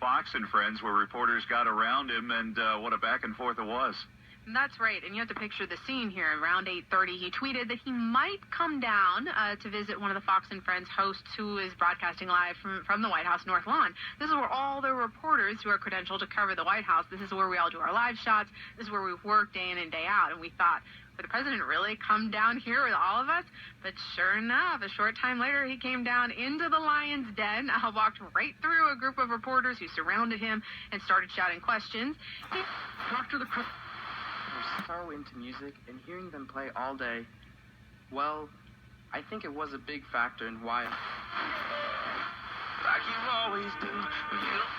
Fox and Friends, where reporters got around him, and what a back and forth it was. That's right, and you have to picture the scene here. Around 8:30, he tweeted that he might come down to visit one of the Fox and Friends hosts who is broadcasting live from the White House North Lawn. This is where all the reporters who are credentialed to cover the White House, this is where we all do our live shots, this is where we work day in and day out, and we thought, would the president really come down here with all of us? But sure enough, a short time later, he came down into the lion's den, walked right through a group of reporters who surrounded him and started shouting questions. After the we're so into music, and hearing them play all day, well, I think it was a big factor in why. Like you always do when you don't